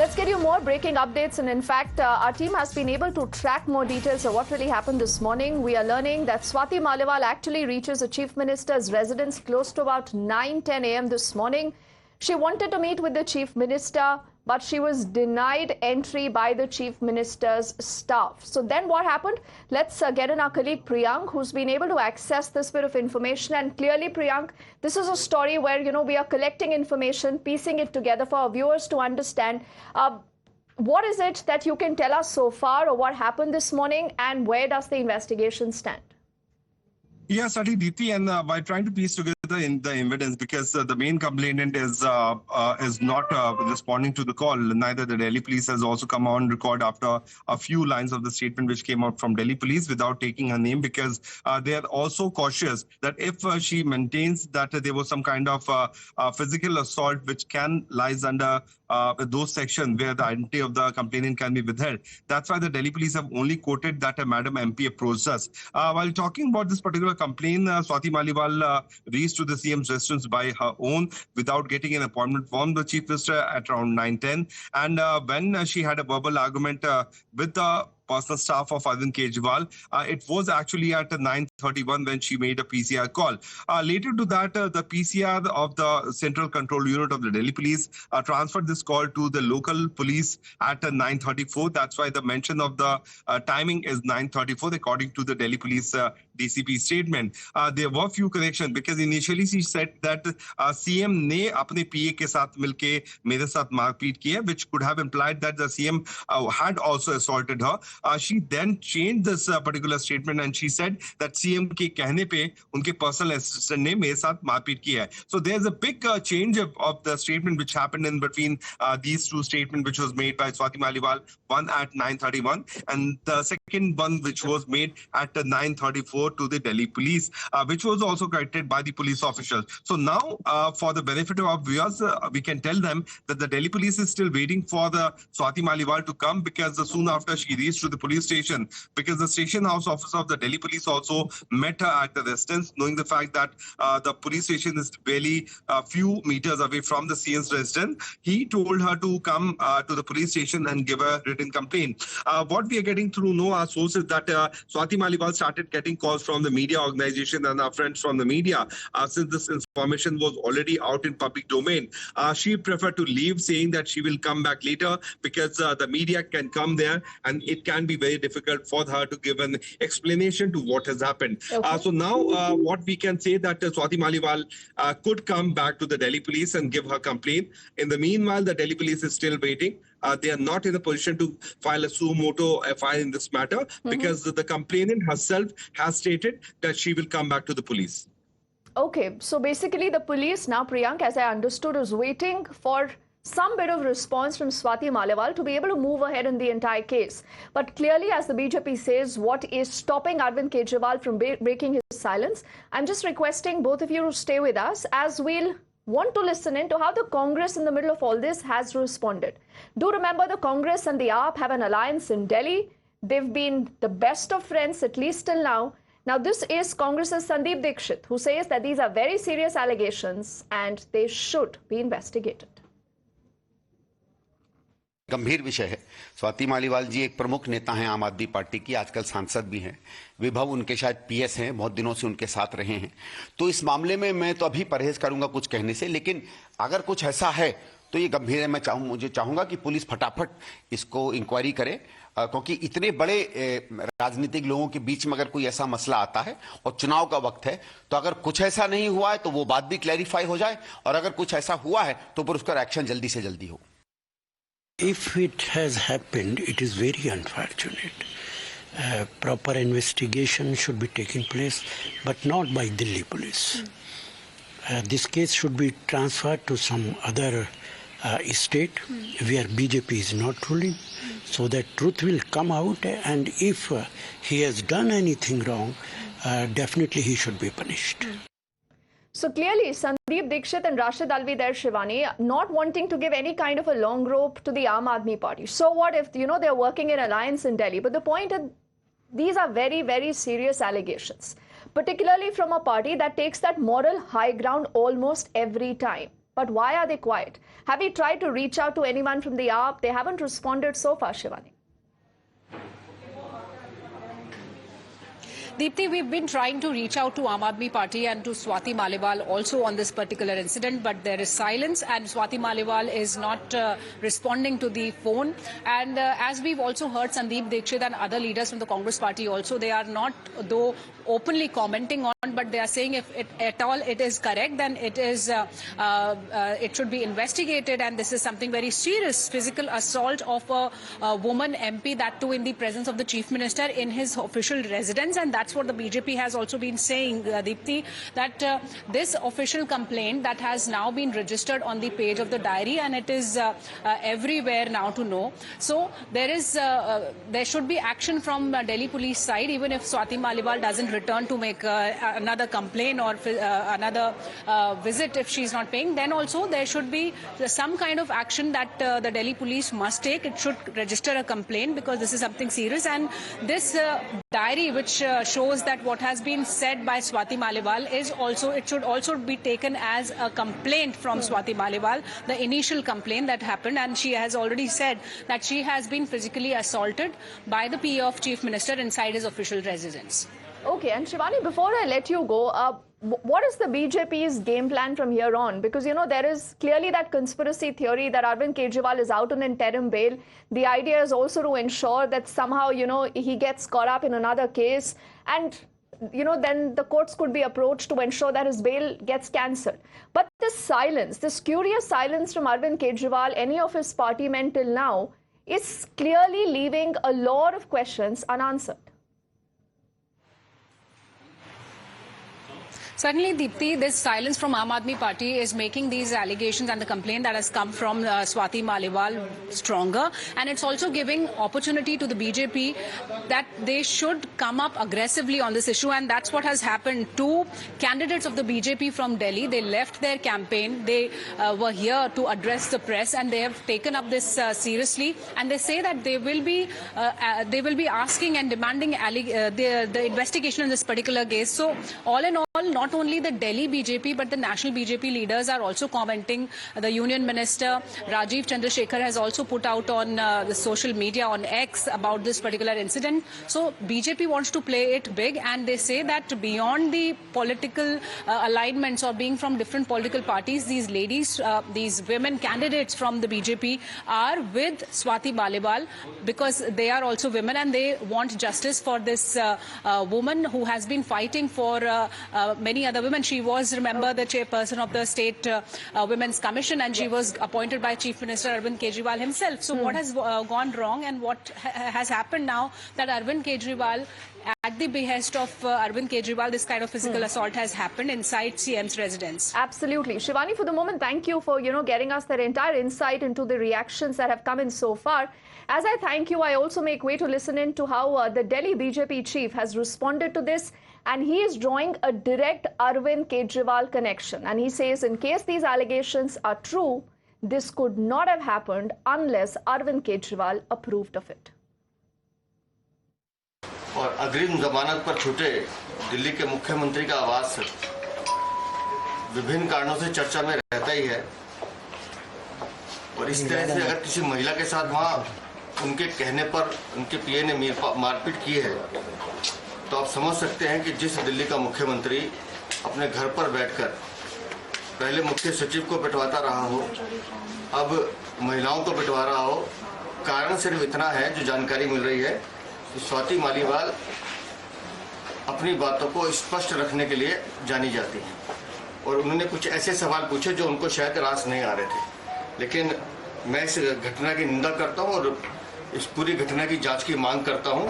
Let's get you more breaking updates, and in fact, our team has been able to track more details of what really happened this morning. We are learning that Swati Maliwal actually reaches the Chief Minister's residence close to about 9:10 a.m. this morning. She wanted to meet with the Chief Minister, but she was denied entry by the Chief Minister's staff. So then what happened? Let's get in our colleague Priyank, who's been able to access this bit of information. And clearly, Priyank, this is a story where, we are collecting information, piecing it together for our viewers to understand. What is it that you can tell us so far, or what happened this morning, and where does the investigation stand? Yes, Deepti, and by trying to piece together in the evidence, because the main complainant is not responding to the call. Neither the Delhi police has also come on record after a few lines of the statement which came out from Delhi police without taking her name, because they are also cautious that if she maintains that there was some kind of physical assault which can lies under those sections where the identity of the complainant can be withheld. That's why the Delhi police have only quoted that Madam MP approached us. While talking about this particular complaint, Swati Maliwal reached to the CM's residence by her own without getting an appointment from the Chief Minister at around 9:10. And when she had a verbal argument with the personal staff of Arvind Kejriwal, it was actually at 9:31 when she made a PCR call. Later to that, the PCR of the Central Control Unit of the Delhi Police transferred this call to the local police at 9:34. That's why the mention of the timing is 9:34 according to the Delhi Police DCP statement. There were few corrections, because initially she said that CM ने अपने PA के साथ मिलके मेरे साथ मारपीट की है, which could have implied that the CM had also assaulted her. She then changed this particular statement and she said that CM के कहने पे उनके personal assistant ने मेरे साथ मारपीट की है. So there's a big change of the statement which happened in between these two statements, which was made by Swati Maliwal, one at 9:31 and the second one which was made at 9:34 to the Delhi police, which was also corrected by the police officials. So now, for the benefit of our viewers, we can tell them that the Delhi police is still waiting for the Swati Maliwal to come, because soon after she reached to the police station, because the station house officer of the Delhi police also met her at the residence, knowing the fact that the police station is barely a few meters away from the CM's residence. He told her to come to the police station and give a written complaint. What we are getting through our sources that Swati Maliwal started getting calls from the media organization and our friends from the media. Since this information was already out in public domain, she preferred to leave, saying that she will come back later, because the media can come there and it can be very difficult for her to give an explanation to what has happened. Okay. So now what we can say that Swati Maliwal could come back to the Delhi police and give her complaint. In the meanwhile, the Delhi police is still waiting. They are not in a position to file a suo motu FIR in this matter, because the complainant herself has stated that she will come back to the police. Okay, so basically the police now, Priyank, as I understood, is waiting for some bit of response from Swati Maliwal to be able to move ahead in the entire case. But clearly, as the BJP says, what is stopping Arvind Kejriwal from breaking his silence? I'm just requesting both of you to stay with us, as we'll want to listen in to how the Congress in the middle of all this has responded. Do remember, the Congress and the AAP have an alliance in Delhi. They've been the best of friends, at least till now. Now, this is Congress's Sandeep Dixit, who says that these are very serious allegations and they should be investigated. गंभीर विषय है। स्वाति मालीवाल जी एक प्रमुख नेता हैं आम आदमी party की, आजकल सांसद भी हैं। विभव उनके शायद पीएस हैं, बहुत दिनों से उनके साथ रहे हैं। तो इस मामले में मैं तो अभी परहेज करूंगा कुछ कहने से, लेकिन अगर कुछ ऐसा है तो ये गंभीर है। मुझे चाहूंगा कि पुलिस फटाफट इसको इंक्वायरी करे, क्योंकि इतने बड़े राजनीतिक लोगों के बीच में अगर कोई ऐसा मसला आता है और चुनाव का वक्त है, तो अगर कुछ ऐसा नहीं हुआ है तो वो बात भी क्लैरिफाई हो जाए, और अगर कुछ ऐसा हुआ है तो फिर उसका एक्शन जल्दी से जल्दी हो। If it has happened, it is very unfortunate. Proper investigation should be taking place, but not by Delhi police. This case should be transferred to some other state where BJP is not ruling, so that truth will come out, and if he has done anything wrong, definitely he should be punished. So clearly, Sandeep Dixit and Rashid Alvi there, Shivani, not wanting to give any kind of a long rope to the Aam Aadmi Party. So what if, they're working in alliance in Delhi? But the point is, these are very, very serious allegations, particularly from a party that takes that moral high ground almost every time. But why are they quiet? Have you tried to reach out to anyone from the AAP? They haven't responded so far, Shivani. Deepthi, we've been trying to reach out to Aam Aadmi Party and to Swati Maliwal also on this particular incident, but there is silence and Swati Maliwal is not responding to the phone. And as we've also heard Sandeep Dikshit and other leaders from the Congress Party also, they are not, though, openly commenting on, but they are saying if at all it is correct, then it should be investigated, and this is something very serious, physical assault of a woman MP, that too in the presence of the Chief Minister in his official residence. And that's what the BJP has also been saying, Deepthi, that this official complaint that has now been registered on the page of the diary, and it is everywhere now to know. So there should be action from Delhi police side, even if Swati Maliwal doesn't return to make another complaint or another visit if she's not paying, then also there should be some kind of action that the Delhi police must take. It should register a complaint because this is something serious. And this diary, which shows that what has been said by Swati Maliwal is also, it should also be taken as a complaint from Swati Maliwal, the initial complaint that happened, and she has already said that she has been physically assaulted by the PA of Chief Minister inside his official residence. Okay, and Shivani, before I let you go, what is the BJP's game plan from here on? Because, you know, there is clearly that conspiracy theory that Arvind Kejriwal is out on interim bail. The idea is also to ensure that somehow, you know, he gets caught up in another case. And, you know, then the courts could be approached to ensure that his bail gets cancelled. But this silence, this curious silence from Arvind Kejriwal, any of his party men till now, is clearly leaving a lot of questions unanswered. Certainly, Deepthi, this silence from Aam Aadmi Party is making these allegations and the complaint that has come from Swati Maliwal stronger. And it's also giving opportunity to the BJP that they should come up aggressively on this issue. And that's what has happened. Two candidates of the BJP from Delhi, they left their campaign. They were here to address the press, and they have taken up this seriously. And they say that they will be asking and demanding the investigation in this particular case. So all in all, not only the Delhi BJP but the national BJP leaders are also commenting. The Union Minister Rajiv Chandrasekhar has also put out on the social media on X about this particular incident. So BJP wants to play it big, and they say that beyond the political alignments or being from different political parties, these ladies, these women candidates from the BJP are with Swati Maliwal because they are also women and they want justice for this woman who has been fighting for many other women. She was, remember, the chairperson of the State Women's Commission, and she was appointed by Chief Minister Arvind Kejriwal himself. So what has gone wrong, and what has happened now that Arvind Kejriwal, at the behest of Arvind Kejriwal, this kind of physical assault has happened inside CM's residence? Absolutely. Shivani, for the moment, thank you for, you know, getting us that entire insight into the reactions that have come in so far. As I thank you, I also make way to listen in to how the Delhi BJP chief has responded to this. And he is drawing a direct Arvind Kejriwal connection. And he says, in case these allegations are true, this could not have happened unless Arvind Kejriwal approved of it. और अग्रिम जमानत पर छूटे दिल्ली के मुख्यमंत्री का आवास विभिन्न कारणों से चर्चा में रहता ही है। और इस तरह से अगर किसी महिला के साथ वहाँ उनके कहने पर उनके पीए ने मारपीट की है, तो आप समझ सकते हैं कि जिस दिल्ली का मुख्यमंत्री अपने घर पर बैठकर पहले मुख्य सचिव को पिटवाता रहा हो, अब महिलाओं को पिटवा रहा हो, कारण सिर्फ इतना है जो जानकारी मिल रही है कि स्वाति मालीवाल अपनी बातों को स्पष्ट रखने के लिए जानी जाती है और उन्होंने कुछ ऐसे सवाल पूछे जो उनको शायद रास नहीं आ रहे थे। लेकिन मैं इस घटना की निंदा करता हूं और इस पूरी घटना की जांच की मांग करता हूं।